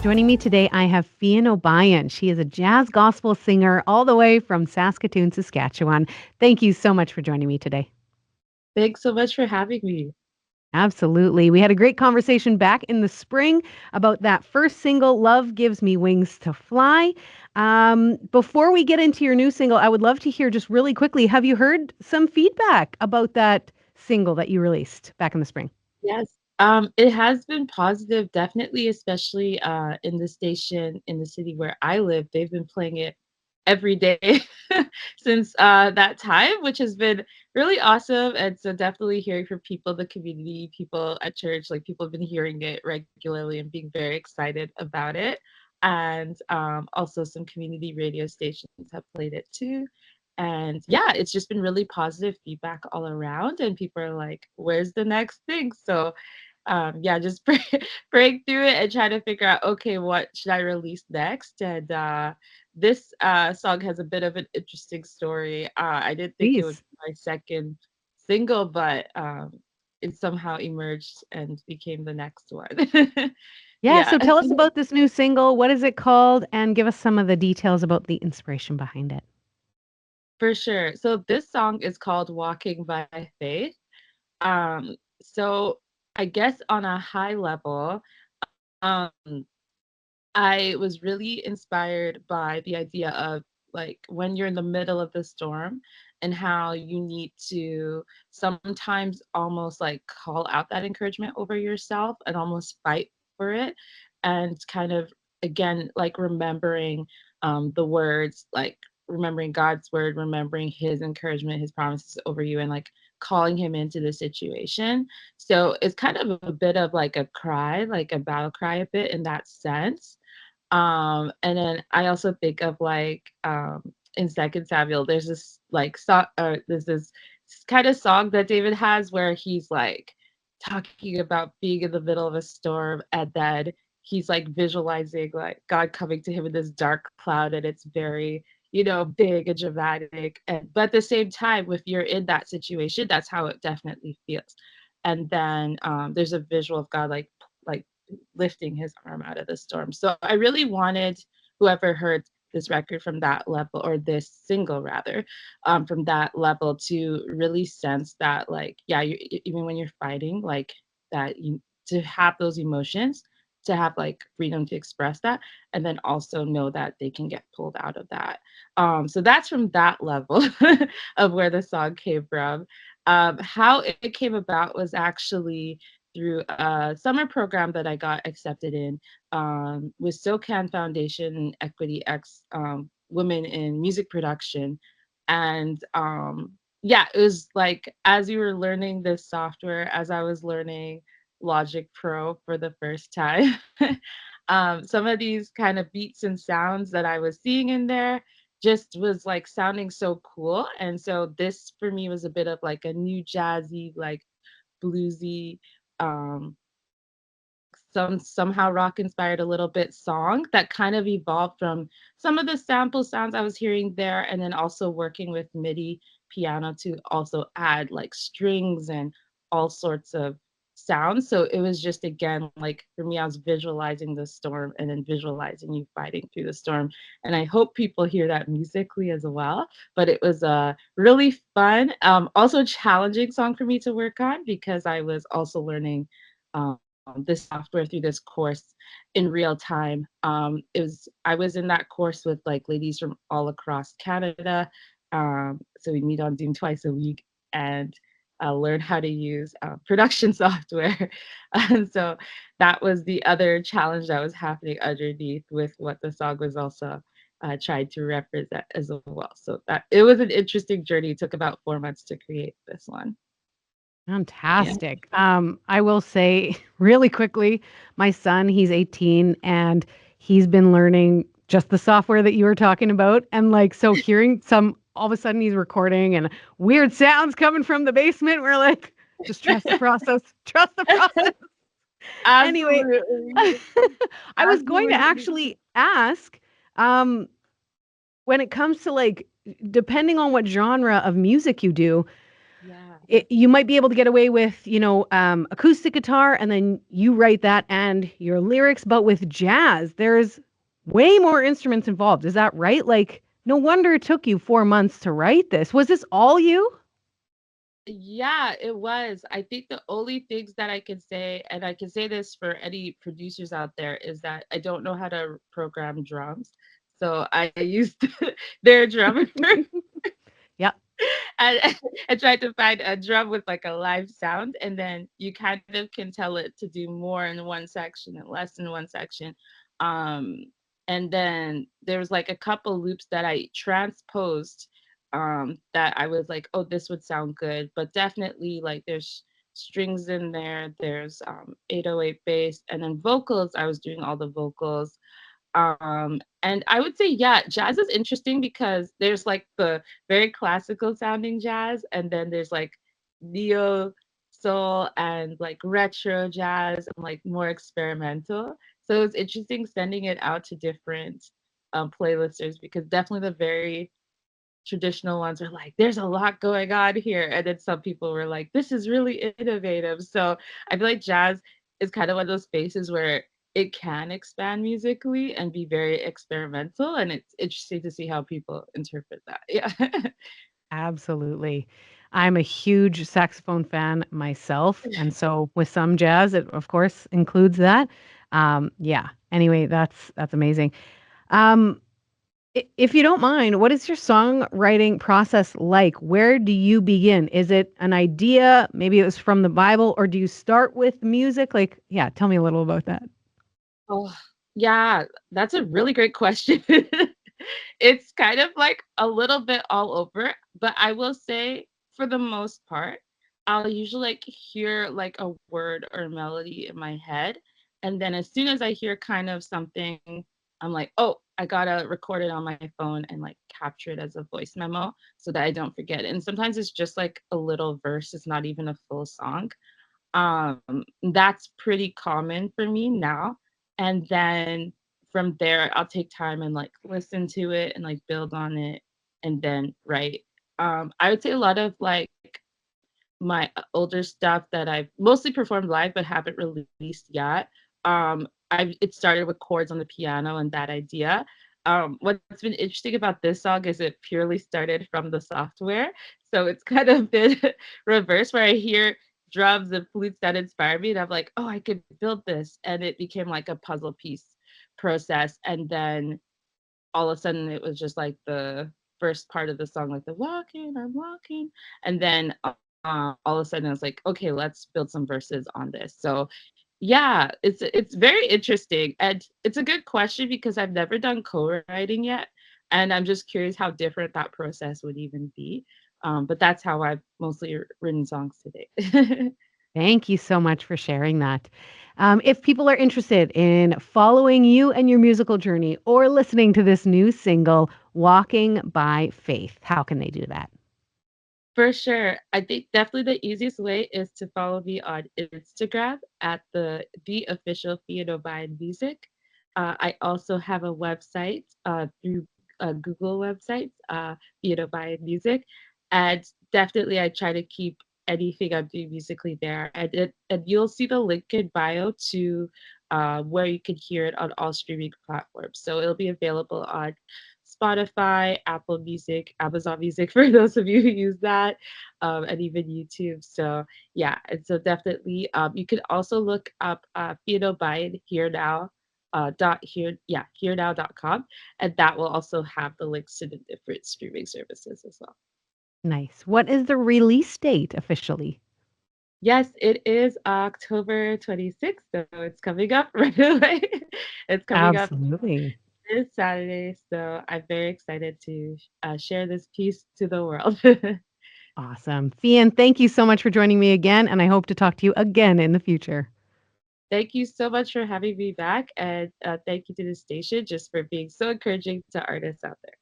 Joining me today, I have Fiyin Obayan. She is a jazz gospel singer all the way from Saskatoon, Saskatchewan. Thank you so much for joining me today. Thanks so much for having me. Absolutely. We had a great conversation back in the spring about that first single, Love Gives Me Wings to Fly. Before we get into your new single, I would love to hear just really quickly, have you heard some feedback about that single that you released back in the spring? Yes. It has been positive, definitely, especially in the station in the city where I live. They've been playing it every day since that time, which has been really awesome. And so definitely hearing from people, the community, people at church, like people have been hearing it regularly and being very excited about it. And also some community radio stations have played it too. And yeah, it's just been really positive feedback all around. And people are like, where's the next thing? So yeah, just break through it and try to figure out, okay, what should I release next? And this song has a bit of an interesting story. I didn't think it would Please. be my second single, but it somehow emerged and became the next one. Yeah, Yeah. so tell us about this new single. What is it called? And give us some of the details about the inspiration behind it. For sure. So this song is called Walking by Faith. So I guess on a high level, um, I was really inspired by the idea of like when you're in the middle of the storm and how you need to sometimes almost like call out that encouragement over yourself and almost fight for it and kind of again like remembering the words like remembering God's word, remembering his encouragement, his promises over you and like calling him into the situation. So it's kind of a bit of like a cry, like a battle cry a bit in that sense. And then I also think of like in Second Samuel, there's this like song, there's this kind of song that David has where he's like talking about being in the middle of a storm, and then he's like visualizing like God coming to him in this dark cloud, and it's very big and dramatic. And but at the same time, if you're in that situation, that's how it definitely feels. And then there's a visual of God like lifting his arm out of the storm. So I really wanted whoever heard this record from that level, or this single rather, from that level, to really sense that, like, yeah, even when you're fighting, like that, you to have those emotions, to have like freedom to express that, and then also know that they can get pulled out of that. So that's from that level of where the song came from. How it came about was actually through a summer program that I got accepted in with SOCAN Foundation and Equity X Women in Music Production. And yeah, it was like as you were learning this software, as I was learning Logic Pro for the first time, some of these kind of beats and sounds that I was seeing in there just was like sounding so cool. And so this for me was a bit of like a new jazzy, like bluesy, um, somehow rock inspired a little bit song that kind of evolved from some of the sample sounds I was hearing there, and then also working with MIDI piano to also add like strings and all sorts of sounds. So it was just again like for me, I was visualizing the storm and then visualizing you fighting through the storm. And I hope people hear that musically as well. But it was a really fun, also challenging song for me to work on because I was also learning this software through this course in real time. I was in that course with like ladies from all across Canada. So we meet on Zoom twice a week and learn how to use production software. And so that was the other challenge that was happening underneath with what the song was also tried to represent as well. So that it was an interesting journey. It took about 4 months to create this one. Yeah. Fantastic. I will say really quickly, my son, he's 18 and he's been learning just the software that you were talking about. And like, so hearing some, all of a sudden he's recording and weird sounds coming from the basement. We're like, just trust the process, trust the process. Anyway, Absolutely. I was going to Absolutely. actually ask, um, when it comes to like, depending on what genre of music you do, Yeah. You might be able to get away with, acoustic guitar and then you write that and your lyrics, but with jazz, there's way more instruments involved. Is that right? Like, no wonder it took you 4 months to write this. Was this all you? Yeah, it was. I think the only things that I can say, and I can say this for any producers out there, is that I don't know how to program drums. So I used their drummer Yep. and, and tried to find a drum with like a live sound. And then you kind of can tell it to do more in one section and less in one section. Um, and then there was like a couple loops that I transposed that I was like, oh, this would sound good. But definitely like there's strings in there, there's 808 bass, and then vocals. I was doing all the vocals. And I would say, yeah, jazz is interesting because there's like the very classical sounding jazz, and then there's like neo soul and like retro jazz and like more experimental. So it's interesting sending it out to different playlisters because definitely the very traditional ones are like, there's a lot going on here. And then some people were like, this is really innovative. So I feel like jazz is kind of one of those spaces where it can expand musically and be very experimental. And it's interesting to see how people interpret that. Yeah. Absolutely. I'm a huge saxophone fan myself, and so with some jazz, it of course includes that. Yeah. Anyway, that's amazing. Um, if you don't mind, what is your songwriting process like? Where do you begin? Is it an idea? Maybe it was from the Bible, or do you start with music? Like, yeah, tell me a little about that. Oh, yeah, that's a really great question. It's kind of like a little bit all over, but I will say for the most part, I'll usually like hear like a word or melody in my head. And then as soon as I hear kind of something, I'm like, oh, I gotta record it on my phone and like capture it as a voice memo so that I don't forget it. And sometimes it's just like a little verse, it's not even a full song. That's pretty common for me now. And then from there, I'll take time and like listen to it and like build on it and then write. I would say a lot of like my older stuff that I've mostly performed live but haven't released yet. I've it started with chords on the piano and that idea. What's been interesting about this song is it purely started from the software. So it's kind of been reverse where I hear drums and flutes that inspire me and I'm like, oh, I could build this. And it became like a puzzle piece process. And then all of a sudden it was just like the first part of the song, like the walking, I'm walking. And then all of a sudden I was like, okay, let's build some verses on this. So yeah, it's very interesting. And it's a good question because I've never done co-writing yet. And I'm just curious how different that process would even be. But that's how I've mostly written songs today. Thank you so much for sharing that. If people are interested in following you and your musical journey or listening to this new single, Walking by Faith, how can they do that? For sure. I think definitely the easiest way is to follow me on Instagram at the official Fiyin Obayan Music. I also have a website through Google websites, Fiyin Obayan Music, and definitely I try to keep anything I'm doing musically there. And you'll see the link in bio to where you can hear it on all streaming platforms. So it'll be available on Spotify, Apple Music, Amazon Music for those of you who use that, and even YouTube. So yeah, and so definitely you can also look up Fiyin Obayan Here Now. Herenow.com, and that will also have the links to the different streaming services as well. Nice. What is the release date officially? Yes, it is October 26th, so it's coming up right away. It's coming up Absolutely. this Saturday, so I'm very excited to share this piece to the world. Awesome. Fian, thank you so much for joining me again, and I hope to talk to you again in the future. Thank you so much for having me back, and thank you to the station just for being so encouraging to artists out there.